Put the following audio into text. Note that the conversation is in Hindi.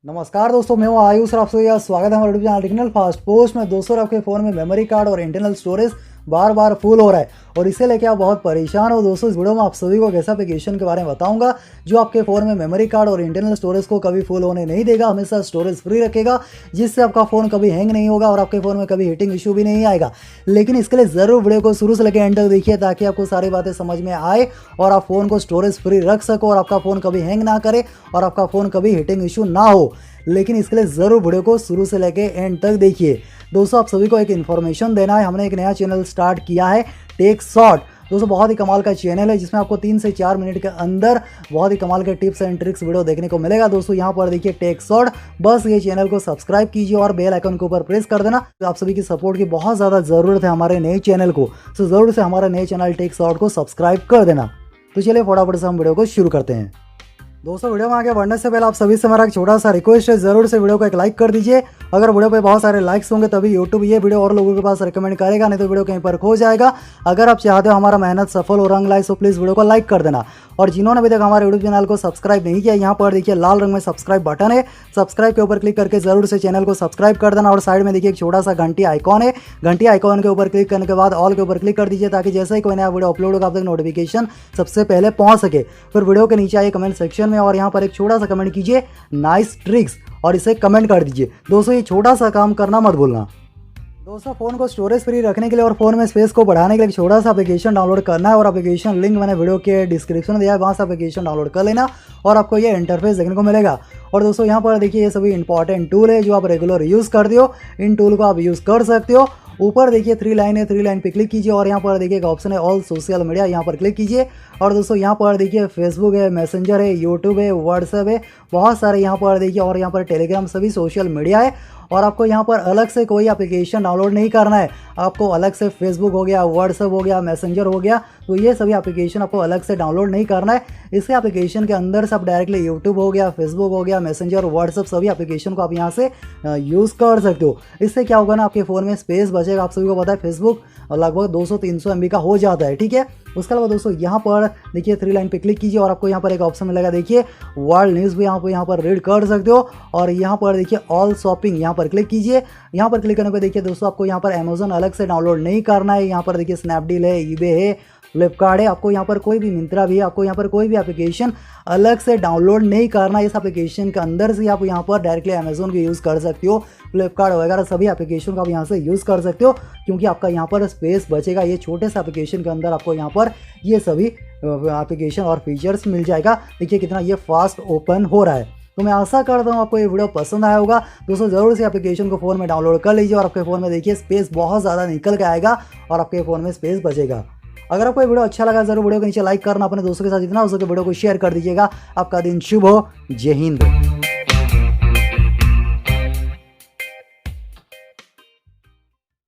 नमस्कार दोस्तों, मैं हूं आयुष और आप सभी का स्वागत है हमारे YouTube channel technical fast post में। दोस्तों, आपके फ़ोन में मेमोरी कार्ड और इंटरनल स्टोरेज बार बार फुल हो रहा है और इसे लेके आप बहुत परेशान हो। दोस्तों, इस वीडियो में आप सभी को एक ऐसा एप्लीकेशन के बारे में बताऊंगा जो आपके फ़ोन में मेमोरी कार्ड और इंटरनल स्टोरेज को कभी फुल होने नहीं देगा, हमेशा स्टोरेज फ्री रखेगा, जिससे आपका फ़ोन कभी हैंग नहीं होगा और आपके फ़ोन में कभी हीटिंग इशू भी नहीं आएगा। लेकिन इसके लिए ज़रूर वीडियो को शुरू से लेकर एंड तक देखिए ताकि आपको सारी बातें समझ में आए और आप फ़ोन को स्टोरेज फ्री रख सको और आपका फ़ोन कभी हैंग ना करे और आपका फ़ोन कभी हीटिंग इशू ना हो। लेकिन इसके लिए ज़रूर वीडियो को शुरू से लेके एंड तक देखिए। दोस्तों, आप सभी को एक इन्फॉर्मेशन देना है। हमने एक नया चैनल स्टार्ट किया है, टेक शॉर्ट। दोस्तों, बहुत ही कमाल का चैनल है जिसमें आपको 3 से 4 मिनट के अंदर बहुत ही कमाल के टिप्स एंड ट्रिक्स वीडियो देखने को मिलेगा। दोस्तों, यहाँ पर देखिए टेक शॉर्ट, बस ये चैनल को सब्सक्राइब कीजिए और बेल आइकन के ऊपर प्रेस कर देना। तो आप सभी की सपोर्ट की बहुत ज़्यादा ज़रूरत है हमारे नए चैनल को, तो ज़रूर से हमारे नए चैनल टेक शॉर्ट को सब्सक्राइब कर देना। तो चलिए फटाफट से हम वीडियो को शुरू करते हैं। दोस्तों, वीडियो में आगे बढ़ने से पहले आप सभी से मेरा एक छोटा सा रिक्वेस्ट है, जरूर से वीडियो को एक लाइक कर दीजिए। अगर वीडियो पे बहुत सारे लाइक्स होंगे तभी यूट्यूब ये वीडियो और लोगों के पास रिकमेंड करेगा, नहीं तो वीडियो कहीं पर खो जाएगा। अगर आप चाहते हो हमारा मेहनत सफल और रंग लाए तो प्लीज़ वीडियो को लाइक कर देना। और जिन्होंने अभी तक हमारे यूट्यूब चैनल को सब्सक्राइब नहीं किया, यहाँ पर देखिए लाल रंग में सब्सक्राइब बटन है, सब्सक्राइब के ऊपर क्लिक करके जरूर से चैनल को सब्सक्राइब कर देना। और साइड में देखिए एक छोटा सा घंटी आइकॉन है, घंटी आइकॉन के ऊपर क्लिक करने के बाद ऑल के ऊपर क्लिक कर दीजिए ताकि जैसे ही कोई नया वीडियो अपलोड होगा आप तक नोटिफिकेशन सबसे पहले पहुंच सके। फिर वीडियो के नीचे आइए कमेंट सेक्शन में और यहाँ पर एक छोटा सा कमेंट कीजिए, नाइस ट्रिक्स, और इसे कमेंट कर दीजिए। दोस्तों, ये छोटा सा काम करना मत भूलना। दोस्तों, फ़ोन को स्टोरेज फ्री रखने के लिए और फ़ोन में स्पेस को बढ़ाने के लिए एक छोटा सा एप्लीकेशन डाउनलोड करना है और एप्लीकेशन लिंक मैंने वीडियो के डिस्क्रिप्शन में दिया है, वहाँ से एप्लीकेशन डाउनलोड कर लेना और आपको ये इंटरफेस देखने को मिलेगा। और दोस्तों, यहाँ पर देखिए ये सभी इंपॉर्टेंट टूल है जो आप रेगुलर यूज़ करते हो, इन टूल को आप यूज़ कर सकते हो। ऊपर देखिए 3 लाइन है, 3 लाइन पे क्लिक कीजिए और यहाँ पर देखिए एक ऑप्शन है ऑल सोशल मीडिया, यहाँ पर क्लिक कीजिए। और दोस्तों, यहाँ पर देखिए फेसबुक है, मैसेंजर है, यूट्यूब है, व्हाट्सएप है, बहुत सारे यहाँ पर देखिए, और यहाँ पर टेलीग्राम, सभी सोशल मीडिया है। और आपको यहाँ पर अलग से कोई एप्लीकेशन डाउनलोड नहीं करना है। आपको अलग से फेसबुक हो गया, व्हाट्सएप हो गया, मैसेंजर हो गया, तो ये सभी एप्लीकेशन आपको अलग से डाउनलोड नहीं करना है। इस एप्लीकेशन के अंदर से आप डायरेक्टली यूट्यूब हो गया, फेसबुक हो गया, मैसेंजर, व्हाट्सएप, सभी एप्लीकेशन को आप यहाँ से यूज़ कर सकते हो। इससे क्या होगा ना, आपके फ़ोन में स्पेस बचेगा। आप सभी को पता है फेसबुक लगभग 200-300 MB का हो जाता है, ठीक है। उसके अलावा दोस्तों, यहाँ पर देखिए 3 लाइन पे क्लिक कीजिए और आपको यहाँ पर एक ऑप्शन मिलेगा, देखिए वर्ल्ड न्यूज़ भी यहाँ पर रीड कर सकते हो। और यहाँ पर देखिए ऑल शॉपिंग, यहाँ पर क्लिक कीजिए। यहाँ पर क्लिक करने पे देखिए दोस्तों, आपको यहाँ पर अमेजोन अलग से डाउनलोड नहीं करना है। यहाँ पर देखिए स्नैपडील है, ईबे है, फ्लिपकार्ट है, आपको यहाँ पर कोई भी मिंत्रा भी है, आपको यहाँ पर कोई भी एप्लीकेशन अलग से डाउनलोड नहीं करना। इस एप्लीकेशन के अंदर से आप यहाँ पर डायरेक्टली अमेजोन को यूज़ कर सकते हो, फ्लिपकार्ट वगैरह सभी एप्लीकेशन को आप यहाँ से यूज़ कर सकते हो, क्योंकि आपका यहाँ पर स्पेस बचेगा। ये छोटे से एप्लीकेशन के अंदर आपको यहाँ पर ये सभी एप्लीकेशन और फीचर्स मिल जाएगा। देखिए कितना ये फास्ट ओपन हो रहा है। तो मैं आशा करता हूँ आपको ये वीडियो पसंद आया होगा। दोस्तों, ज़रूर से एप्लीकेशन को फ़ोन में डाउनलोड कर लीजिए और आपके फ़ोन में देखिए स्पेस बहुत ज़्यादा निकल के आएगा और आपके फ़ोन में स्पेस बचेगा। अगर आपको ये वीडियो अच्छा लगा जरूर वीडियो के नीचे लाइक करना, अपने दोस्तों के साथ जितना हो सके वीडियो को शेयर कर दीजिएगा। आपका दिन शुभ हो। जय हिंद।